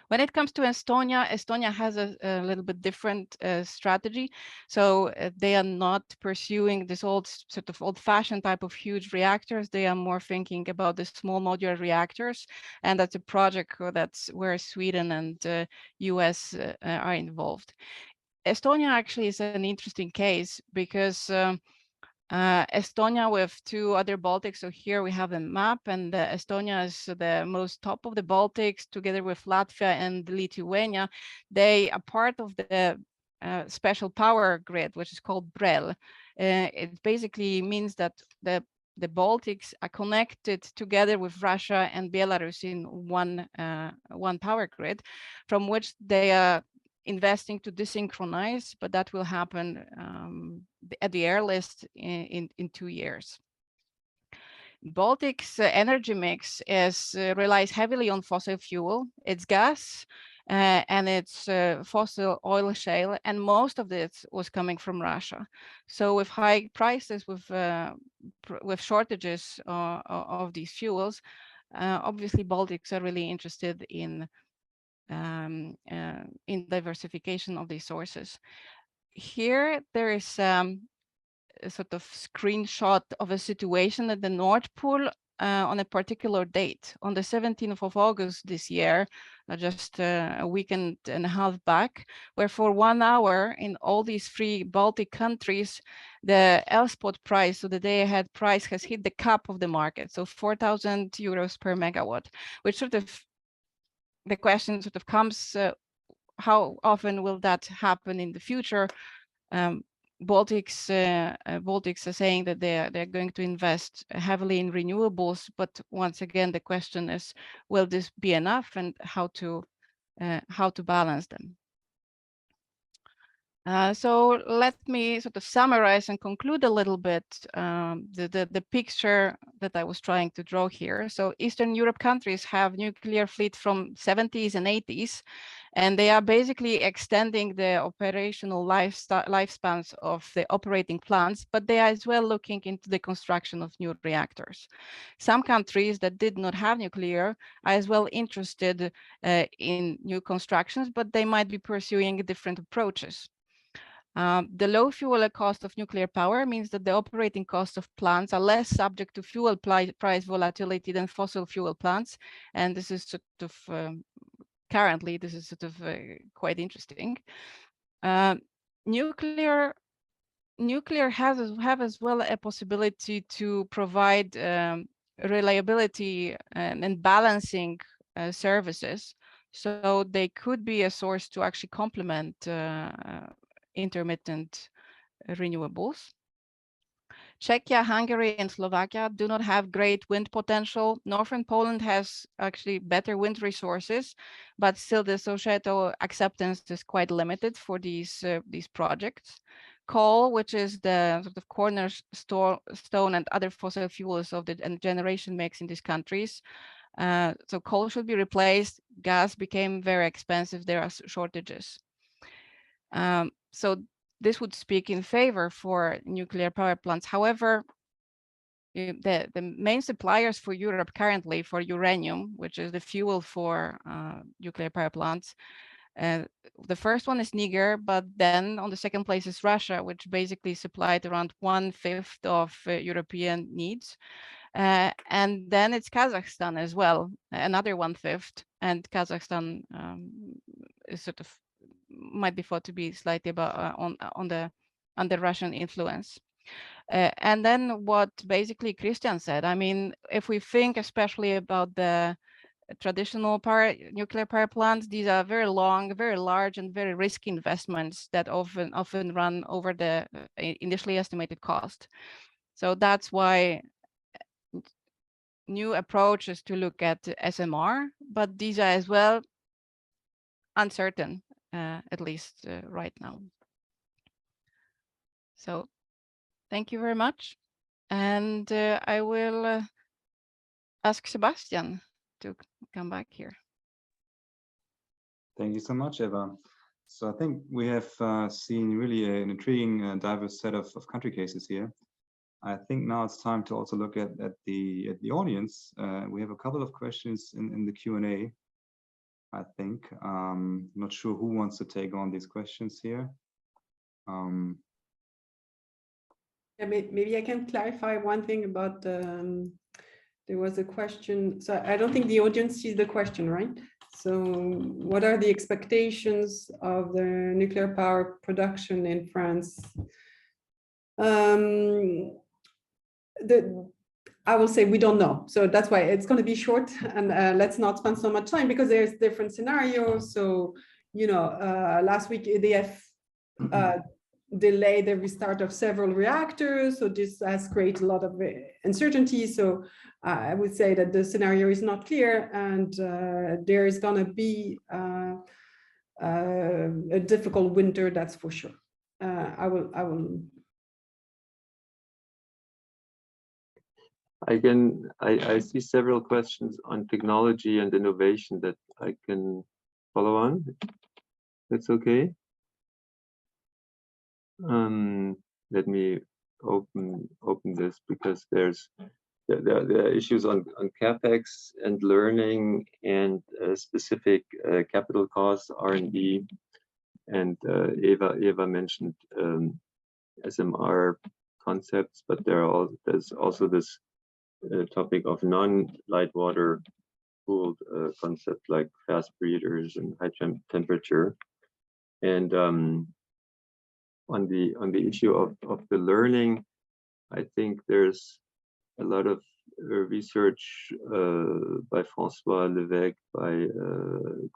[SPEAKER 5] When it comes to Estonia, Estonia has a little bit different strategy. So they are not pursuing this sort of old-fashioned type of huge reactors. They are more thinking about the small modular reactors, and that's a project that's where Sweden and US are involved. Estonia actually is an interesting case because Estonia with 2 other Baltics. So here we have a map, and Estonia is the most top of the Baltics, together with Latvia and Lithuania. They are part of the special power grid, which is called BREL. It basically means that the Baltics are connected together with Russia and Belarus in one power grid, from which they are investing to desynchronize, but that will happen at the earliest in 2 years. Baltic's energy mix relies heavily on fossil fuel. It's gas and it's fossil oil shale, and most of it was coming from Russia. So with high prices, with shortages of these fuels, obviously Baltics are really interested in diversification of these sources. Here there is a sort of screenshot of a situation at the Nord Pool on a particular date, on the 17th of August this year, just a weekend and a half back, where for 1 hour in all these 3 Baltic countries, the L-spot price, so the day-ahead price, has hit the cap of the market, so 4,000 euros per megawatt, which sort of, the question sort of comes, how often will that happen in the future? Baltics are saying that they're going to invest heavily in renewables, but once again, the question is, will this be enough, and how to balance them? So let me sort of summarize and conclude a little bit the picture that I was trying to draw here. So Eastern Europe countries have nuclear fleet from 70s and 80s, and they are basically extending the operational lifespans of the operating plants, but they are as well looking into the construction of new reactors. Some countries that did not have nuclear are as well interested in new constructions, but they might be pursuing different approaches. The low fuel cost of nuclear power means that the operating costs of plants are less subject to fuel price volatility than fossil fuel plants. And this is sort of, currently, this is sort of quite interesting. Nuclear have as well a possibility to provide reliability and balancing services. So they could be a source to actually complement intermittent renewables. Czechia, Hungary, and Slovakia do not have great wind potential. Northern Poland has actually better wind resources, but still the societal acceptance is quite limited for these projects. Coal, which is the sort of cornerstone and other fossil fuels of the generation mix in these countries. So coal should be replaced. Gas became very expensive. There are shortages. So this would speak in favor for nuclear power plants. However, the main suppliers for Europe currently for uranium, which is the fuel for nuclear power plants, the first one is Niger, but then on the second place is Russia, which basically supplied around 1/5 of European needs. And then it's Kazakhstan as well, another 1/5, and Kazakhstan is sort of might be thought to be slightly about under Russian influence. And then what basically Christian said, I mean, if we think especially about the traditional nuclear power plants, these are very long, very large, and very risky investments that often run over the initially estimated cost. So that's why new approach is to look at SMR, but these are as well uncertain, at least right now. So thank you very much. And I will ask Sebastian to come back here.
[SPEAKER 3] Thank you so much, Eva. So I think we have seen really an intriguing diverse set of country cases here. I think now it's time to also look at the audience. We have a couple of questions in the Q&A. I think. Not sure who wants to take on these questions here.
[SPEAKER 2] Yeah, maybe I can clarify one thing about there was a question. So I don't think the audience sees the question, right? So what are the expectations of the nuclear power production in France? I will say we don't know. So that's why it's going to be short, and let's not spend so much time because there's different scenarios. So, you know, last week EDF delayed the restart of several reactors. So this has created a lot of uncertainty. So I would say that the scenario is not clear, and there is going to be a difficult winter, that's for sure.
[SPEAKER 4] I see several questions on technology and innovation that I can follow on. That's okay. Let me open this because there's the issues on capex and learning and specific capital costs, R&D, and Eva mentioned SMR concepts, but there's also this topic of non-light water cooled concept like fast breeders and high temperature. And on the issue of the learning, I think there's a lot of research by François Levesque, by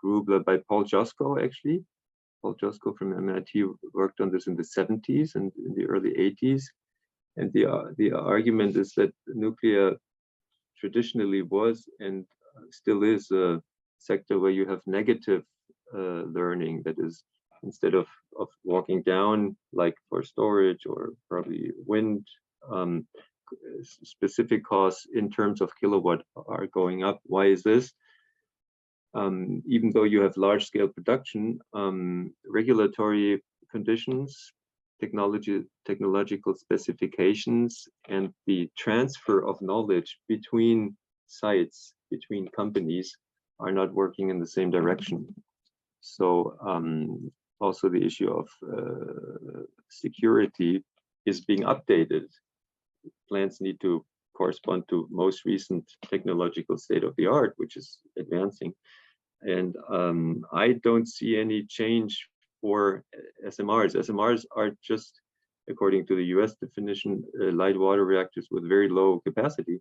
[SPEAKER 4] Grubler, by Paul Josko actually. Paul Josko from MIT worked on this in the 70s and in the early 80s. And the argument is that nuclear traditionally was and still is a sector where you have negative learning. That is, instead of walking down, like for storage or probably wind, specific costs in terms of kilowatt are going up. Why is this? Even though you have large-scale production, regulatory conditions, technological specifications, and the transfer of knowledge between sites, between companies, are not working in the same direction. So also the issue of security is being updated. Plants need to correspond to most recent technological state of the art, which is advancing. And I don't see any change for SMRs. SMRs are just, according to the US definition, light water reactors with very low capacity.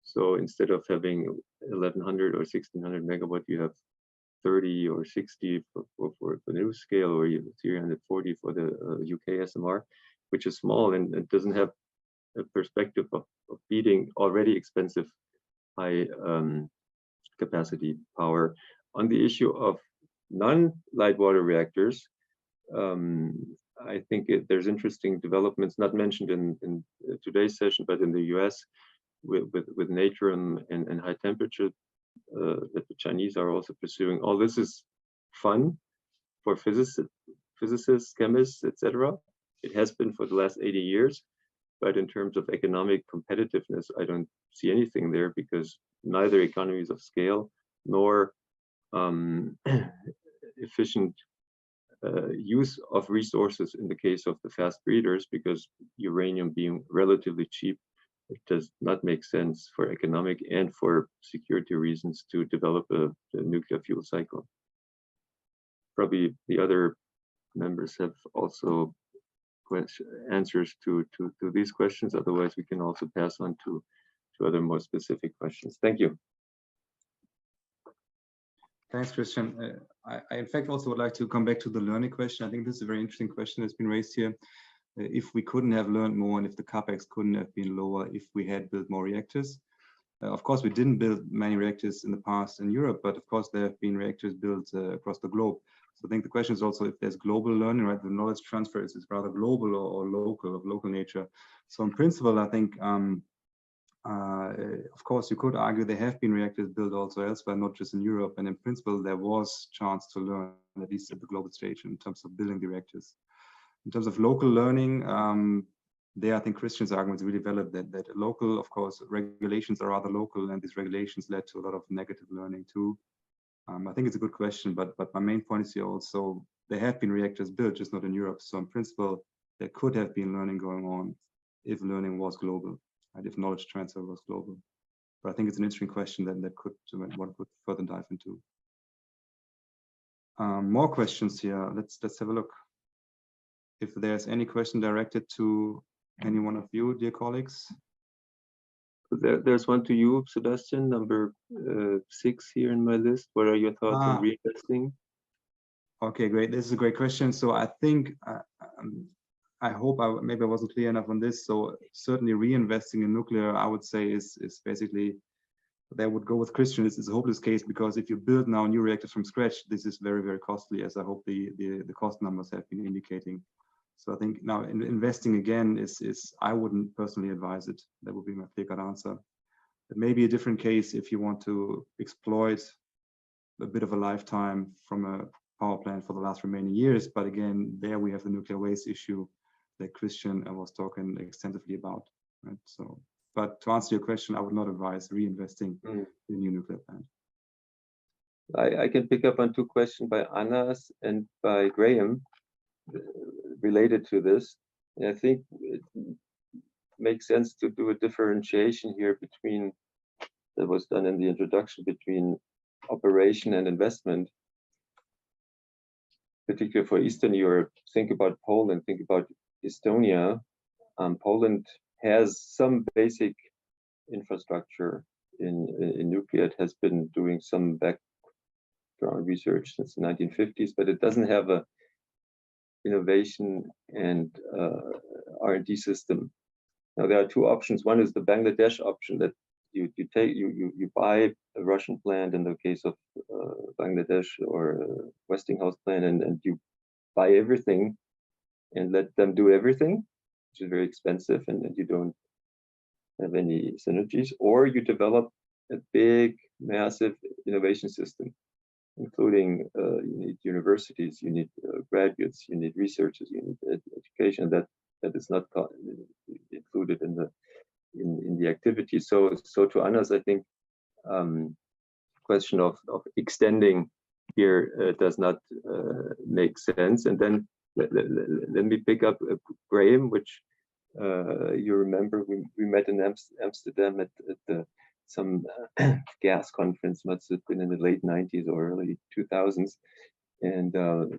[SPEAKER 4] So instead of having 1100 or 1600 megawatt, you have 30 or 60 for the new scale, or even 340 for the UK SMR, which is small and it doesn't have a perspective of beating already expensive high capacity power. On the issue of non-light water reactors, I think there's interesting developments not mentioned in today's session, but in the US with natrium and high temperature that the Chinese are also pursuing. All this is fun for physicists, chemists, etc. It has been for the last 80 years, but in terms of economic competitiveness, I don't see anything there because neither economies of scale nor efficient use of resources in the case of the fast breeders, because uranium being relatively cheap, it does not make sense for economic and for security reasons to develop a nuclear fuel cycle. Probably the other members have also answers to these questions. Otherwise, we can also pass on to other more specific questions. Thank you.
[SPEAKER 3] Thanks, Christian. I in fact also would like to come back to the learning question. I think this is a very interesting question that's been raised here. If we couldn't have learned more and if the capex couldn't have been lower if we had built more reactors. Of course, we didn't build many reactors in the past in Europe, but of course there have been reactors built across the globe. So I think the question is also if there's global learning, right? The knowledge transfer is rather global or local, of local nature. So in principle, I think, of course, you could argue there have been reactors built also elsewhere, not just in Europe. And in principle, there was chance to learn, at least at the global stage, in terms of building the reactors. In terms of local learning, there I think Christian's argument is really valid that local, of course, regulations are rather local, and these regulations led to a lot of negative learning too. I think it's a good question, but my main point is here also, there have been reactors built, just not in Europe. So in principle, there could have been learning going on if learning was global, right? If knowledge transfer was global. But I think it's an interesting question that one could further dive into. More questions here. Let's have a look. If there's any question directed to any one of you, dear colleagues.
[SPEAKER 4] There's one to you, Sebastian, number 6 here in my list. What are your thoughts on reinvesting?
[SPEAKER 3] Okay, great. This is a great question. So I think, I hope maybe I wasn't clear enough on this. So certainly reinvesting in nuclear, I would say is basically, that would go with Christian. It's a hopeless case, because if you build now new reactors from scratch, this is very, very costly, as I hope the cost numbers have been indicating. So I think now investing again is I wouldn't personally advise it. That would be my clear-cut answer. It may be a different case if you want to exploit a bit of a lifetime from a power plant for the last remaining years. But again, there we have the nuclear waste issue that Christian was talking extensively about, right? So, but to answer your question, I would not advise reinvesting in a new nuclear plant.
[SPEAKER 4] I can pick up on 2 questions by Annas and by Graham related to this. And I think it makes sense to do a differentiation here between, that was done in the introduction, between operation and investment, particularly for Eastern Europe. Think about Poland, think about Estonia. Poland has some basic infrastructure in nuclear. It has been doing some background research since the 1950s, but it doesn't have a innovation and R&D system. Now there are 2 options. One is the Bangladesh option, that you buy a Russian plant in the case of Bangladesh, or Westinghouse plant, and you buy everything and let them do everything, which is very expensive, and you don't have any synergies. Or you develop a big, massive innovation system, including you need universities, you need graduates, you need researchers, you need education. That is not included in the activity. So to Anna's, I think question of extending here does not make sense. And then let me pick up Graham, which you remember we met in Amsterdam at some gas conference, must have been in the late 90s or early 2000s. And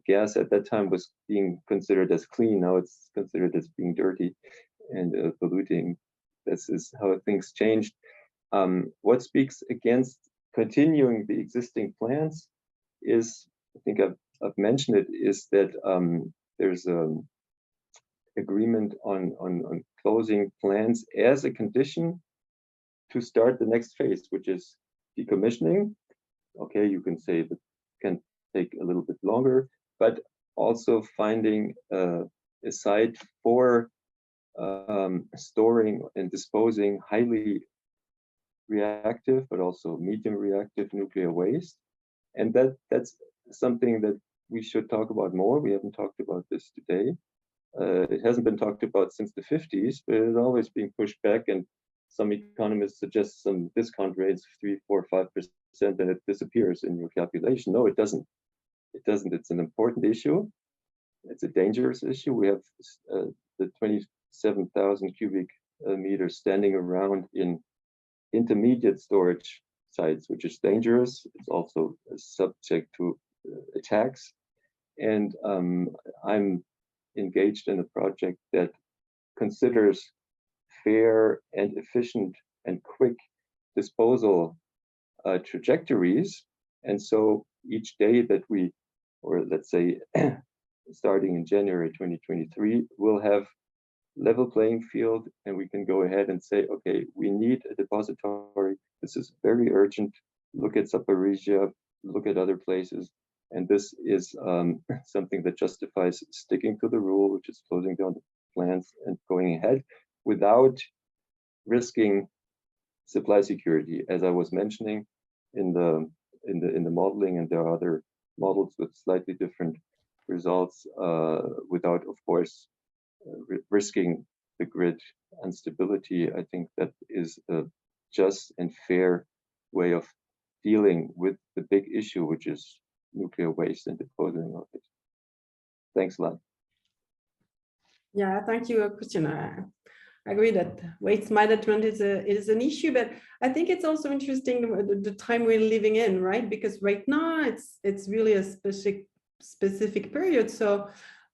[SPEAKER 4] gas at that time was being considered as clean. Now it's considered as being dirty and polluting. This is how things changed. What speaks against continuing the existing plants is, I think I've mentioned it, is that there's an agreement on closing plants as a condition to start the next phase, which is decommissioning. Okay, you can say that can take a little bit longer, but also finding a site for storing and disposing highly reactive, but also medium reactive nuclear waste. And that's something that we should talk about more. We haven't talked about this today. It hasn't been talked about since the 50s, but it's always being pushed back, and some economists suggest some discount rates, 3, 4, 5%, and it disappears in your calculation. No, it doesn't. It doesn't. It's an important issue. It's a dangerous issue. We have the 27,000 cubic meters standing around in intermediate storage sites, which is dangerous. It's also subject to attacks. And I'm engaged in a project that considers fair and efficient and quick disposal trajectories. And so each day that we, or let's say starting in January 2023, we'll have level playing field, and we can go ahead and say, okay, we need a depository. This is very urgent. Look at Zaporizhia, look at other places. And this is something that justifies sticking to the rule, which is closing down the plants and going ahead without risking supply security. As I was mentioning in the modeling, and there are other models with slightly different results, without, of course, risking the grid instability. I think that is a just and fair way of dealing with the big issue, which is nuclear waste and disposing of it. Thanks a lot.
[SPEAKER 2] Yeah, thank you, Christian. I agree that waste management is an issue, but I think it's also interesting the time we're living in, right? Because right now it's really a specific period. So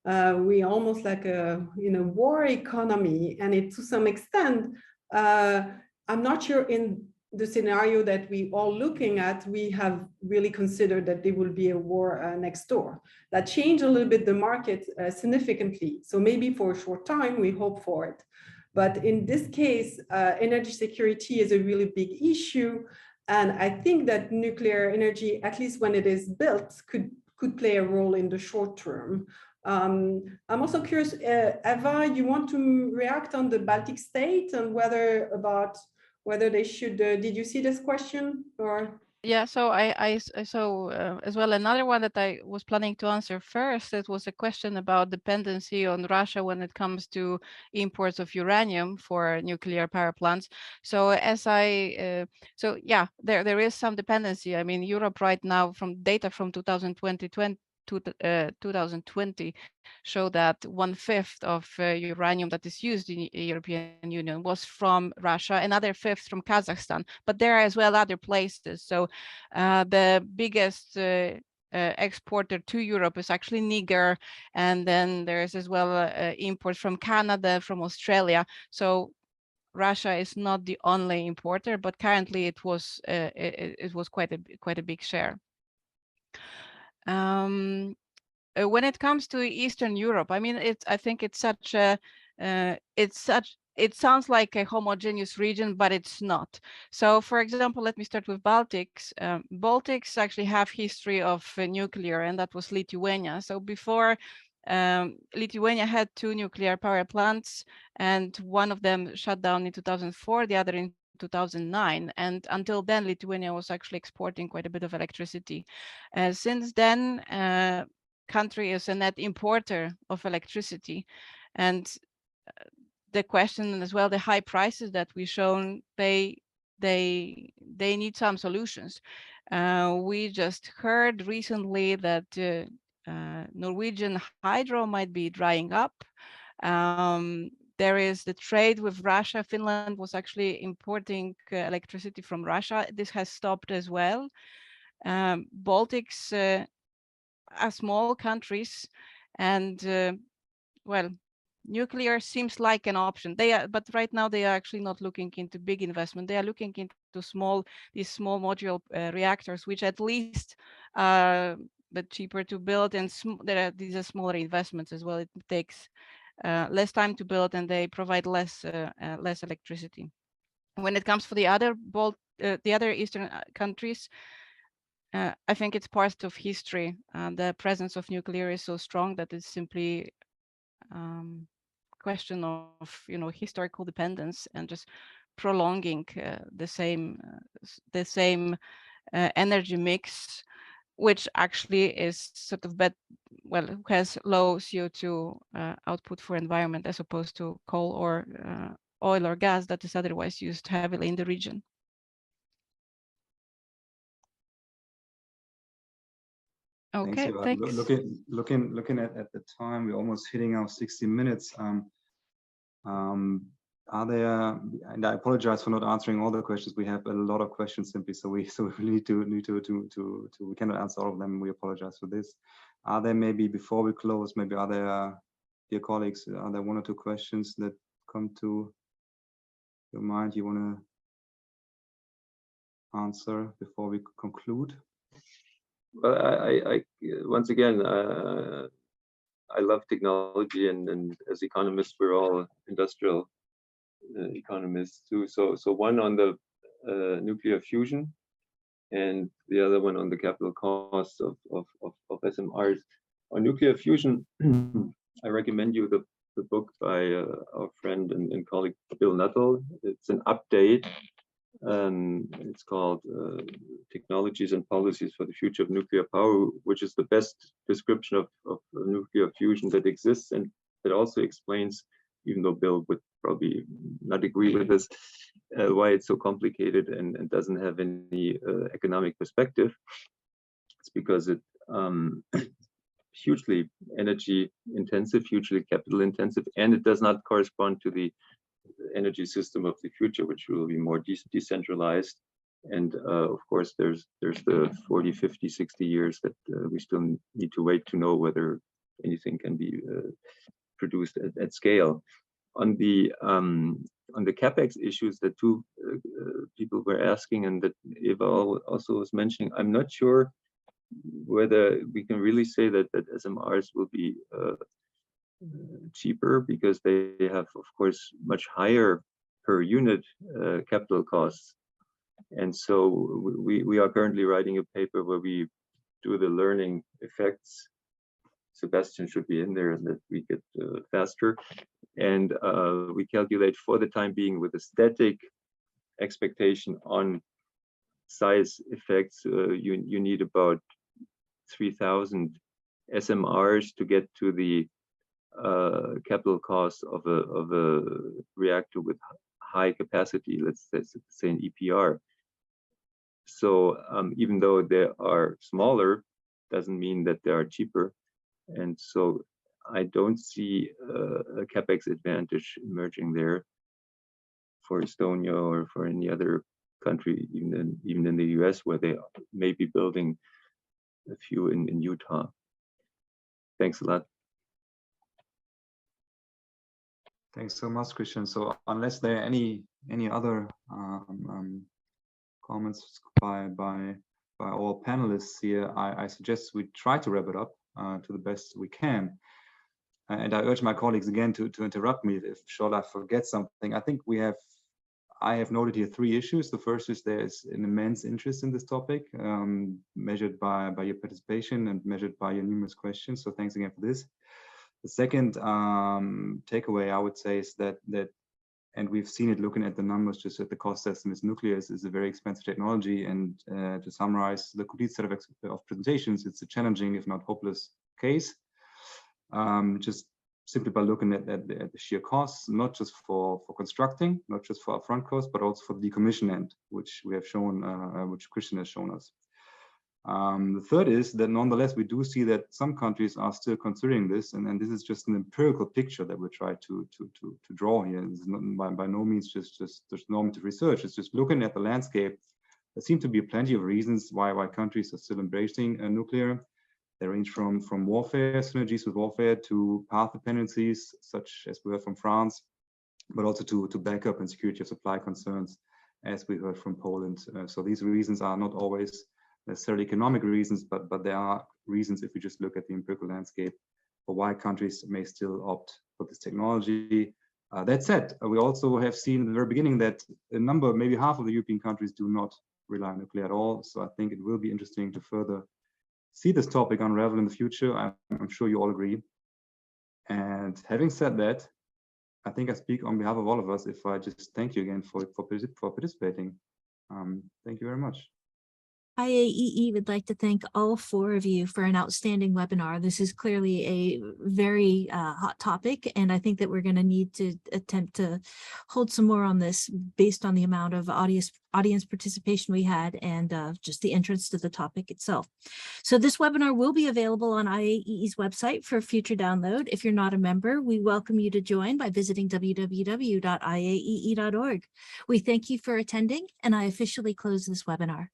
[SPEAKER 2] we almost like a war economy, and it to some extent, I'm not sure in the scenario that we all looking at, we have really considered that there will be a war next door. That changed a little bit the market significantly. So maybe for a short time, we hope for it. But in this case, energy security is a really big issue. And I think that nuclear energy, at least when it is built, could play a role in the short term. I'm also curious, Eva, you want to react on the Baltic state and whether they should, did you see this question or?
[SPEAKER 5] Yeah, so I saw as well another one that I was planning to answer first. It was a question about dependency on Russia when it comes to imports of uranium for nuclear power plants. So so yeah, there is some dependency. I mean, Europe right now, from data from 2020 show that 1/5 of uranium that is used in the European Union was from Russia, another 1/5 from Kazakhstan, but there are as well other places. So the biggest exporter to Europe is actually Niger, and then there's as well imports from Canada, from Australia. So Russia is not the only importer, but currently it was quite a big share. When it comes to Eastern Europe, I mean, I think it's such a it sounds like a homogeneous region, but it's not. So, for example, let me start with Baltics. Baltics actually have history of nuclear, and that was Lithuania. So before, Lithuania had 2 nuclear power plants, and one of them shut down in 2004, the other in 2009, and until then Lithuania was actually exporting quite a bit of electricity. Since then, country is a net importer of electricity, and the question as well, the high prices that we've shown, they need some solutions. We just heard recently that Norwegian hydro might be drying up. There is the trade with Russia. Finland was actually importing electricity from Russia. This has stopped as well. Baltics are small countries, and well, nuclear seems like an option. But right now they are actually not looking into big investment. They are looking into these small modular reactors, which at least are but cheaper to build, and these are smaller investments as well. It takes less time to build, and they provide less electricity. When it comes for the other Eastern countries, I think it's part of history. The presence of nuclear is so strong that it's simply question of historical dependence and just prolonging the same energy mix, which actually is sort of has low CO2 output for environment, as opposed to coal or oil or gas that is otherwise used heavily in the region. Okay, thanks.
[SPEAKER 3] Looking at the time, we're almost hitting our 60 minutes. Are there, and I apologize for not answering all the questions. We have a lot of questions simply, so we need to we cannot answer all of them. We apologize for this. Are there, maybe before we close, maybe are there, dear colleagues, are there 1 or 2 questions that come to your mind you want to answer before we conclude?
[SPEAKER 4] Well, I once again, I love technology, and as economists, we're all industrial economists too. So one on the nuclear fusion, and the other one on the capital costs of SMRs. On nuclear fusion, I recommend you the book by our friend and colleague Bill Nuttall. It's an update. It's called Technologies and Policies for the Future of Nuclear Power, which is the best description of nuclear fusion that exists, and it also explains even though Bill would probably not agree with this, why it's so complicated and doesn't have any economic perspective. It's because it hugely energy intensive, hugely capital intensive, and it does not correspond to the energy system of the future, which will be more decentralized. And of course, there's the 40, 50, 60 years that we still need to wait to know whether anything can be produced at scale. On the capex issues that two people were asking, and that Eva also was mentioning, I'm not sure whether we can really say that SMRs will be cheaper, because they have, of course, much higher per unit capital costs. And so we are currently writing a paper where we do the learning effects. Sebastian should be in there, and that we get faster. And we calculate for the time being with a static expectation on size effects. You need about 3,000 SMRs to get to the capital cost of a reactor with high capacity, let's say an EPR. So even though they are smaller, doesn't mean that they are cheaper. And so I don't see a capex advantage emerging there for Estonia or for any other country, even in the US, where they may be building a few in Utah. Thanks a lot.
[SPEAKER 3] Thanks so much, Christian. So unless there are any other comments by all panelists here, I suggest we try to wrap it up to the best we can. And I urge my colleagues again to interrupt me if should I forget something. I think I have noted here 3 issues. The first is there's an immense interest in this topic, measured by your participation and measured by your numerous questions. So thanks again for this. The second takeaway I would say is that and we've seen it looking at the numbers, just at the cost estimates, nuclear is a very expensive technology. And to summarize the complete set of presentations, it's a challenging, if not hopeless, case. Just simply by looking at the sheer costs, not just for constructing, not just for upfront costs, but also for the decommission end, which we have shown, which Christian has shown us. The third is that nonetheless, we do see that some countries are still considering this, and this is just an empirical picture that we try to draw here. This is not, by no means just normative research. It's just looking at the landscape. There seem to be plenty of reasons why countries are still embracing nuclear. They range from warfare, synergies with warfare, to path dependencies, such as we heard from France, but also to backup and security of supply concerns, as we heard from Poland. So these reasons are not always necessarily economic reasons, but there are reasons, if we just look at the empirical landscape, for why countries may still opt for this technology. That said, we also have seen in the very beginning that a number, maybe half of the European countries, do not rely on nuclear at all. So I think it will be interesting to further see this topic unravel in the future. I'm sure you all agree. And having said that, I think I speak on behalf of all of us if I just thank you again for participating. Thank you very much.
[SPEAKER 1] IAEE would like to thank all 4 of you for an outstanding webinar. This is clearly a very hot topic, and I think that we're going to need to attempt to hold some more on this based on the amount of audience participation we had and just the interest of the topic itself. So this webinar will be available on IAEE's website for future download. If you're not a member, we welcome you to join by visiting www.iaee.org. We thank you for attending, and I officially close this webinar.